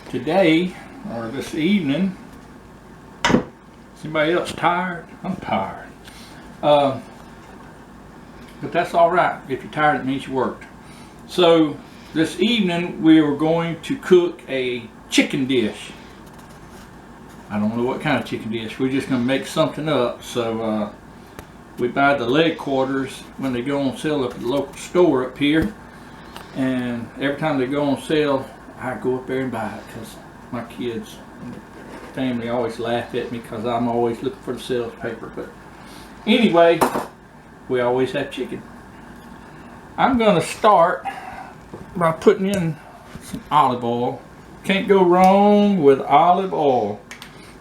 today or this evening. Is anybody else tired? I'm tired. But that's all right. If you're tired, it means you worked. So this evening we are going to cook a chicken dish. I don't know what kind of chicken dish. We're just going to make something up. So we buy the leg quarters when they go on sale up at the local store up here. And every time they go on sale, I go up there and buy it because my kids and family always laugh at me because I'm always looking for the sales paper. But anyway, we always have chicken. I'm going to start by putting in some olive oil. Can't go wrong with olive oil.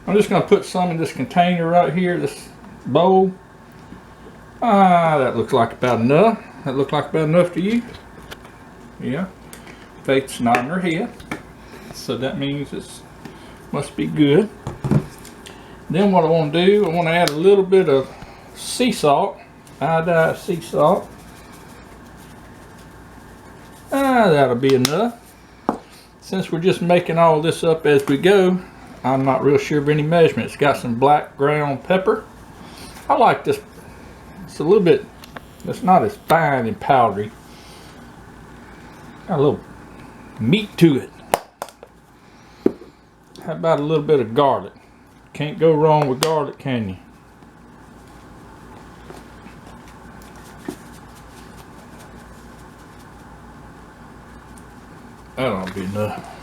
I'm just going to put some in this container right here, this bowl. That looks like about enough. That look like about enough to you? Yeah. Faith's nodding her head. So that means it must be good. Then what I want to do, I want to add a little bit of sea salt, iodized sea salt. That'll be enough. Since we're just making all this up as we go, I'm not real sure of any measurements. Got some black ground pepper. I like this. It's a little bit, it's not as fine and powdery. Got a little meat to it. How about a little bit of garlic? Can't go wrong with garlic, can you? That ought to be enough.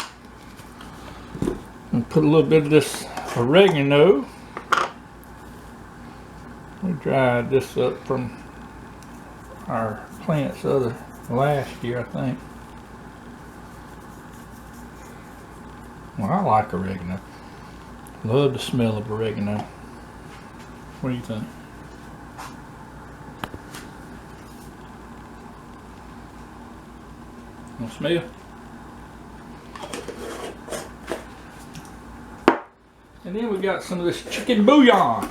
And put a little bit of this oregano. We dried this up from our plants last year, I think. Well, I like oregano. Love the smell of oregano. What do you think? No smell? And then we got some of this chicken bouillon.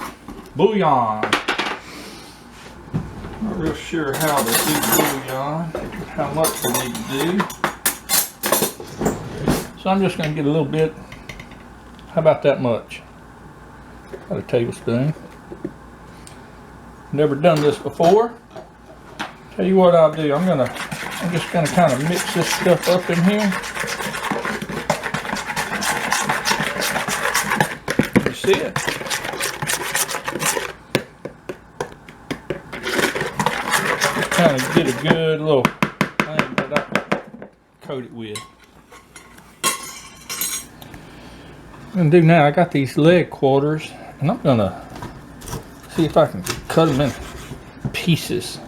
Not real sure how to do bouillon, how much we need to do. So I'm just going to get a little bit. How about that much? About a tablespoon. Never done this before. Tell you what I'll do. I'm just going to kind of mix this stuff up in here. You see it? Just kind of get a good little thing that I can coat it with. What I'm gonna do now, I got these leg quarters, and I'm gonna see if I can cut them in pieces.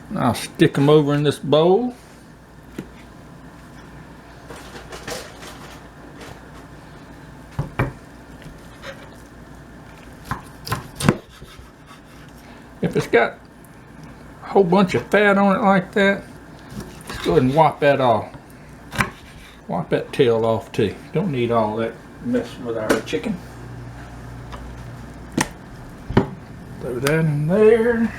And I'll stick them over in this bowl. If it's got a whole bunch of fat on it like that, let's go ahead and wipe that off. Wipe that tail off too. Don't need all that messing with our chicken. Throw that in there.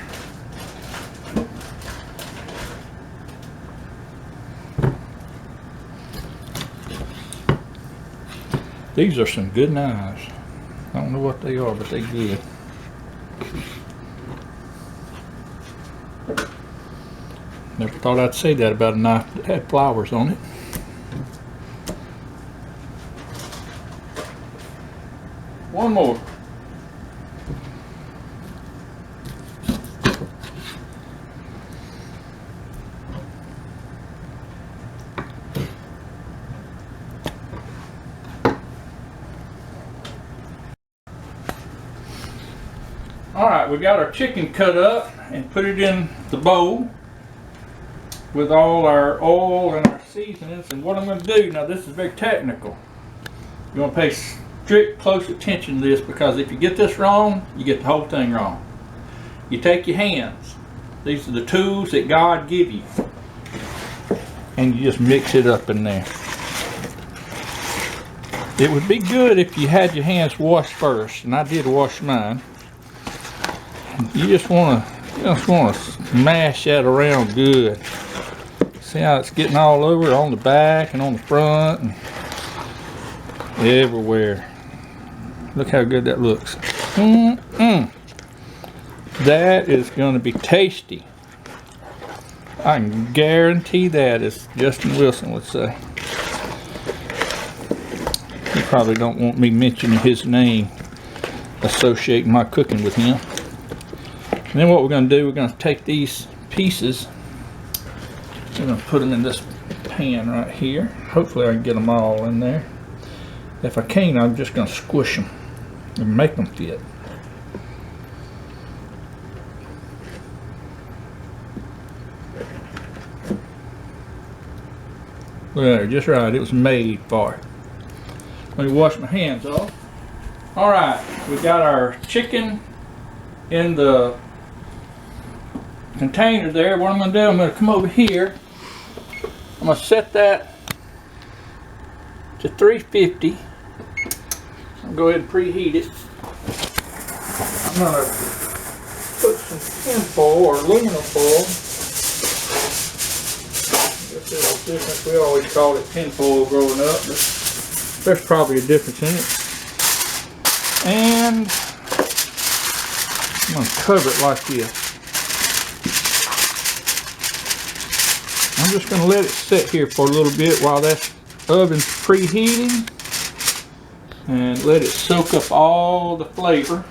These are some good knives. I don't know what they are, but they're good. Never thought I'd say that about a knife that had flowers on it. One more. Alright, we got our chicken cut up and put it in the bowl with all our oil and our seasonings. And what I'm going to do, now this is very technical. You're going to pay strict close attention to this, because if you get this wrong, you get the whole thing wrong. You take your hands. These are the tools that God give you. And you just mix it up in there. It would be good if you had your hands washed first, and I did wash mine. You just want to smash that around good. See how it's getting all over on the back and on the front and everywhere. Look how good that looks. That is going to be tasty. I can guarantee that, as Justin Wilson would say. You probably don't want me mentioning his name, associating my cooking with him. And then what we're going to do, we're going to take these pieces, we're going to put them in this pan right here. Hopefully I can get them all in there. If I can't, I'm just going to squish them and make them fit. Look at that, just right. It was made for it. Let me wash my hands off. Alright, we got our chicken in the container there. What I'm going to do, I'm going to come over here. I'm going to set that to 350. I'll go ahead and preheat it. I'm going to put some tin foil or aluminum foil. There's a difference. We always called it tin foil growing up, but there's probably a difference in it. And I'm going to cover it like this. I'm just going to let it sit here for a little bit while that oven's preheating and let it soak up all the flavor.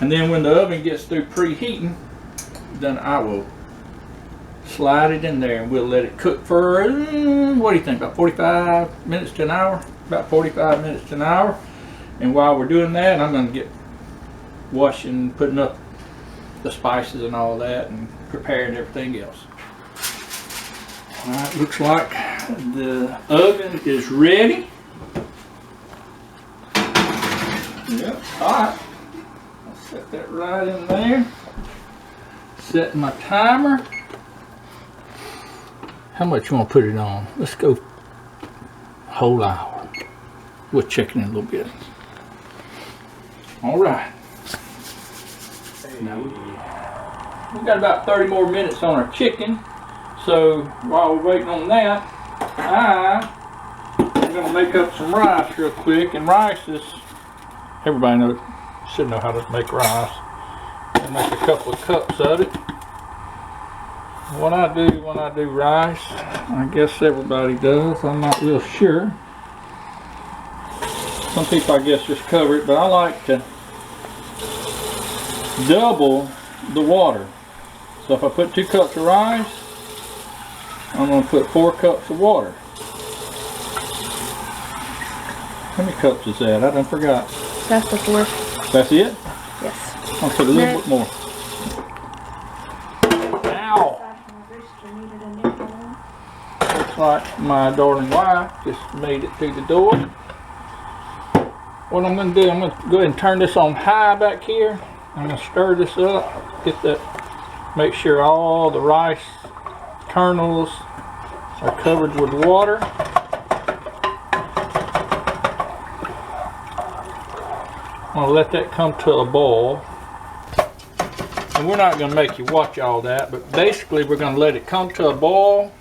And then when the oven gets through preheating, then I will slide it in there and we'll let it cook for, what do you think, about 45 minutes to an hour? About 45 minutes to an hour. And while we're doing that, I'm going to get washing, putting up the spices and all that and preparing everything else. Alright, looks like the oven is ready. Yep, hot. I'll set that right in there. Set my timer. How much you want to put it on? Let's go a whole hour. We'll check in a little bit. Alright. Now we've got about 30 more minutes on our chicken. So while we're waiting on that, I'm going to make up some rice real quick. And rice is, everybody should know how to make rice. I'll make a couple of cups of it. What I do when I do rice, I guess everybody does, I'm not real sure. Some people I guess just cover it, but I like to double the water. So if I put 2 cups of rice, I'm going to put 4 cups of water. How many cups is that? I done forgot. That's the 4. That's it? Yes. I'll put a little bit more. Ow! Looks like my darling wife just made it through the door. What I'm going to do, I'm going to go ahead and turn this on high back here. I'm going to stir this up, get that, make sure all the rice kernels are covered with water. I'm going to let that come to a boil. And we're not going to make you watch all that, but basically we're going to let it come to a boil.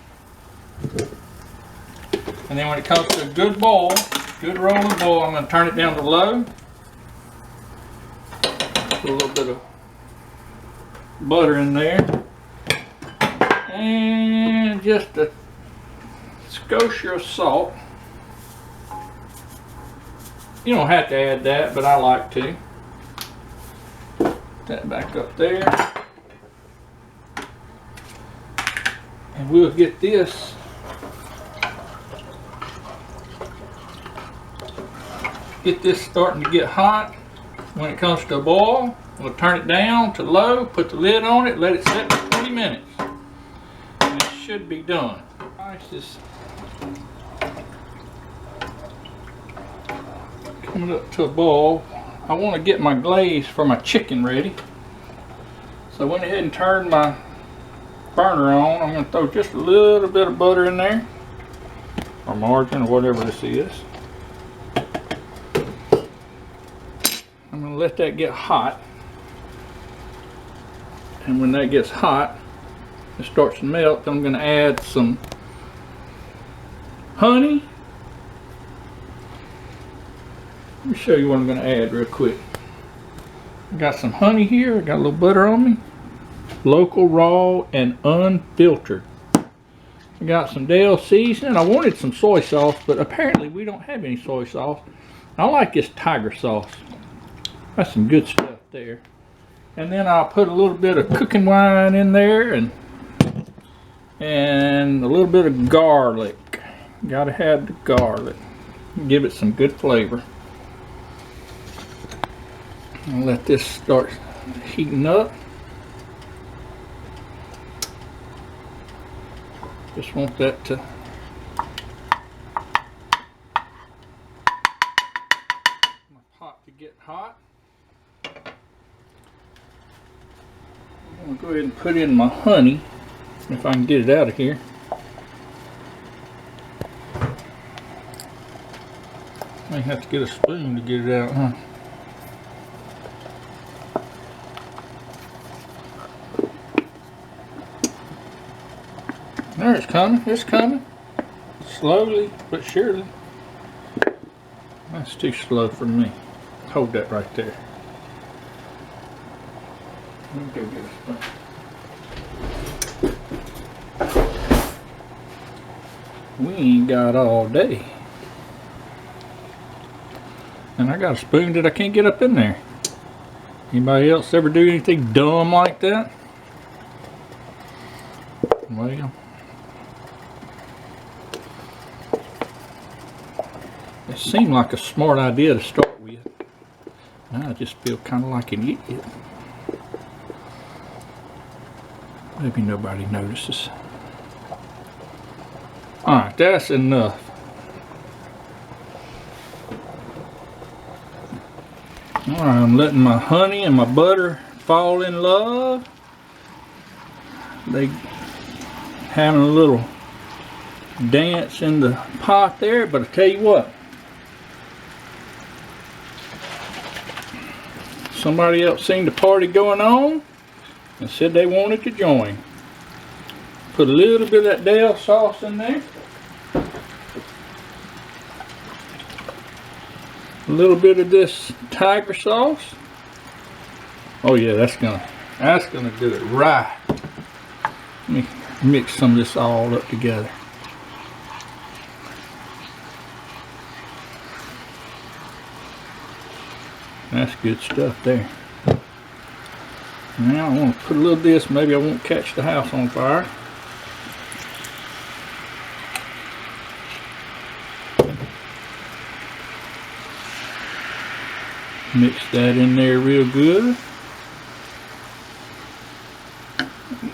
And then when it comes to a good boil, good rolling boil, I'm going to turn it down to low. Put a little bit of butter in there. And just a scotia of salt. You don't have to add that, but I like to. Put that back up there. And we'll get this starting to get hot. When it comes to a boil, we'll turn it down to low, put the lid on it, let it sit for 20 minutes. And it should be done. Rice is coming up to a boil. I want to get my glaze for my chicken ready. So I went ahead and turned my burner on. I'm going to throw just a little bit of butter in there, or margarine, or whatever this is. I'm going to let that get hot. And when that gets hot, it starts to melt, I'm going to add some honey. Let me show you what I'm going to add real quick. I got some honey here. I got a little butter on me. Local, raw, and unfiltered. I got some Dale seasoning. I wanted some soy sauce, but apparently we don't have any soy sauce. I like this tiger sauce. That's some good stuff there. And then I'll put a little bit of cooking wine in there and a little bit of garlic. Gotta have the garlic. Give it some good flavor. I'll let this start heating up. Just want that to my pot to get hot. I'm going to go ahead and put in my honey, if I can get it out of here. I may have to get a spoon to get it out, huh? There, it's coming, it's coming. Slowly but surely. That's too slow for me. Hold that right there. Let me go get a spoon. We ain't got all day. And I got a spoon that I can't get up in there. Anybody else ever do anything dumb like that? Well, it seemed like a smart idea to start with. Now I just feel kind of like an idiot. Maybe nobody notices. Alright, that's enough. Alright, I'm letting my honey and my butter fall in love. They having a little dance in the pot there, but I tell you what, somebody else seen the party going on and said they wanted to join. Put a little bit of that Dale sauce in there. A little bit of this tiger sauce. Oh yeah, that's gonna do it right. Let me mix some of this all up together. That's good stuff there. Now I want to put a little of this, maybe I won't catch the house on fire. Mix that in there real good.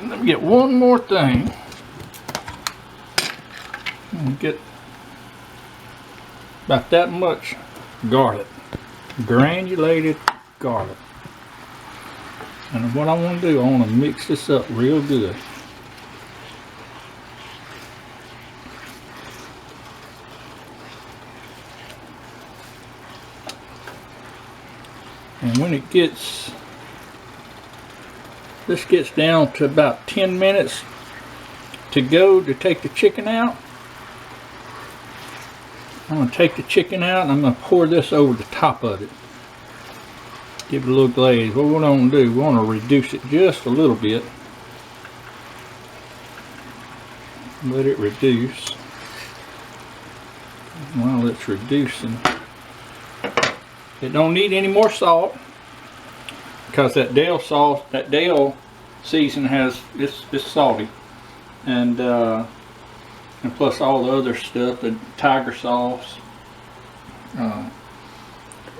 Let me get one more thing. Get about that much garlic. Granulated garlic. And what I want to do, I want to mix this up real good. And when it gets, this gets down to about 10 minutes to go to take the chicken out. I'm going to take the chicken out and I'm going to pour this over the top of it. Give it a little glaze. What we want to do, we want to reduce it just a little bit. Let it reduce. While it's reducing, it don't need any more salt because that Dale sauce, that Dale season has it's salty, and plus all the other stuff, the tiger sauce,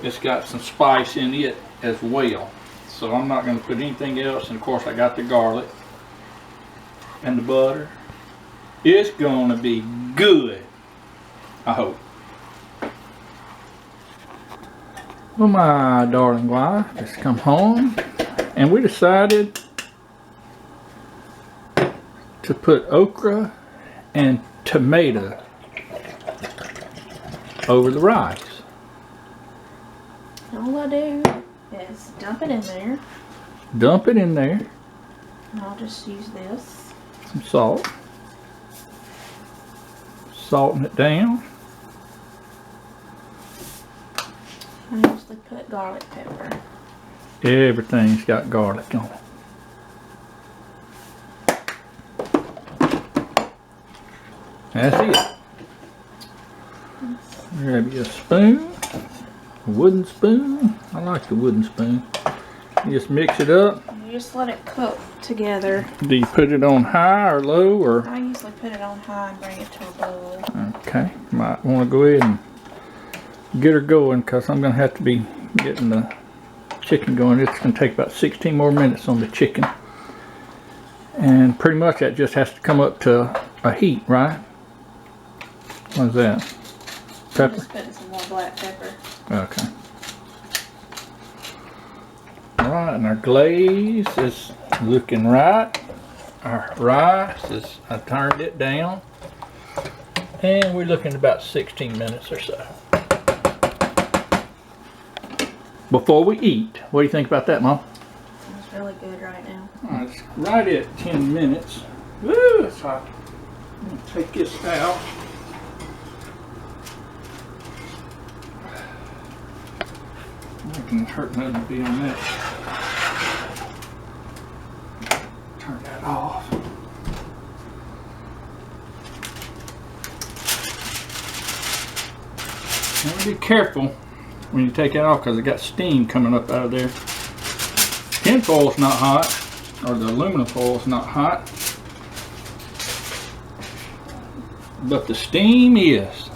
it's got some spice in it as well. So I'm not going to put anything else. And of course I got the garlic and the butter. It's going to be good, I hope. Well, my darling wife has come home and we decided to put okra and tomato over the rice. All I do is dump it in there. Dump it in there. And I'll just use this. some salt. Salting it down. I usually put garlic pepper. Everything's got garlic on it. That's it. Grab you a spoon, a wooden spoon. I like the wooden spoon. You just mix it up. You just let it cook together. Do you put it on high or low or? I usually put it on high and bring it to a boil. Okay, might want to go ahead and get her going because I'm going to have to be getting the chicken going. It's going to take about 16 more minutes on the chicken. And pretty much that just has to come up to a heat, right? What is that? I'm Pepper? just putting some more black pepper. Okay. Alright, and our glaze is looking right. Our rice is, I turned it down. And we're looking at about 16 minutes or so. Before we eat, what do you think about that, Mom? It's really good right now. Alright, it's right at 10 minutes. Woo, it's hot. I'm going to take this out. It can hurt nothing to be on that. Turn that off. Now be careful when you take it off because it got steam coming up out of there. Tin foil's not hot, or the aluminum foil's not hot, but the steam is.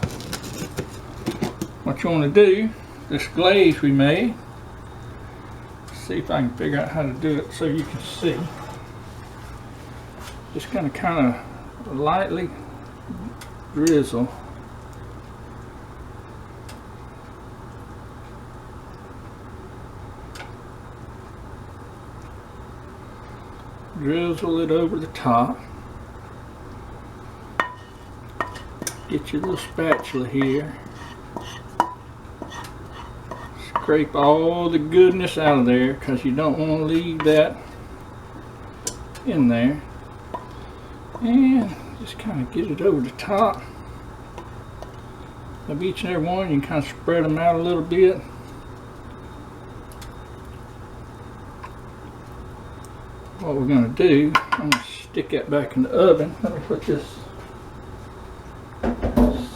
What you want to do, this glaze we made, see if I can figure out how to do it so you can see. Just gonna kind of lightly drizzle. Drizzle it over the top. Get your little spatula here. Scrape all the goodness out of there because you don't want to leave that in there. And just kind of get it over the top of each and every one. You can kind of spread them out a little bit. What we're going to do, I'm going to stick that back in the oven. Let me put this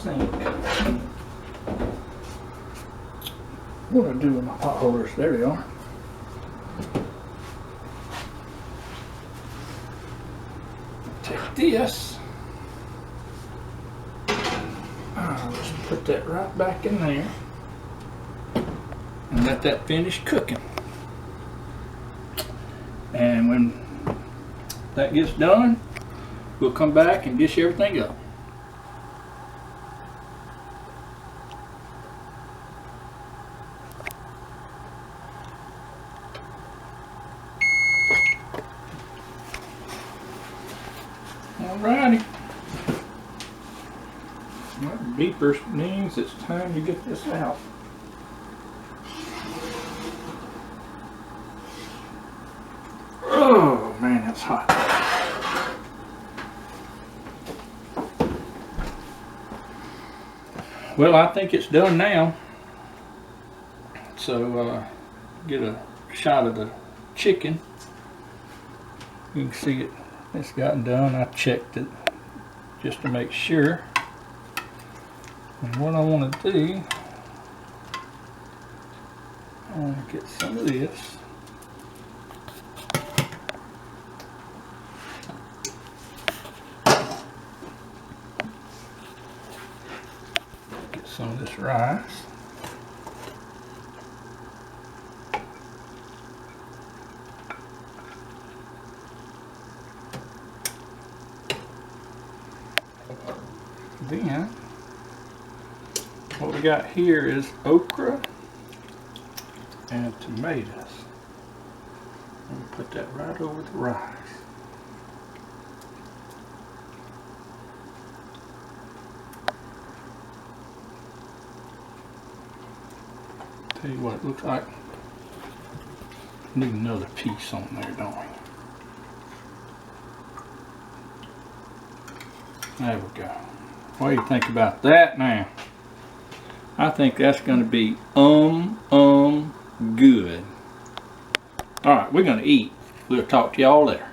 sink. What do I do with my pot holders? There they are. Take this. Let's put that right back in there. And let that finish cooking. And when that gets done, we'll come back and dish everything up. Alrighty. That beeper means it's time to get this out. Oh man, that's hot. Well, I think it's done now. So get a shot of the chicken. You can see it. It's gotten done. I checked it just to make sure. And what I want to do, I want to get some of this. Get some of this rice. Then, what we got here is okra and tomatoes. Let me put that right over the rice. Tell you what it looks like. Need another piece on there, don't we? There we go. What do you think about that now? I think that's going to be good. All right, we're going to eat. We'll talk to y'all later.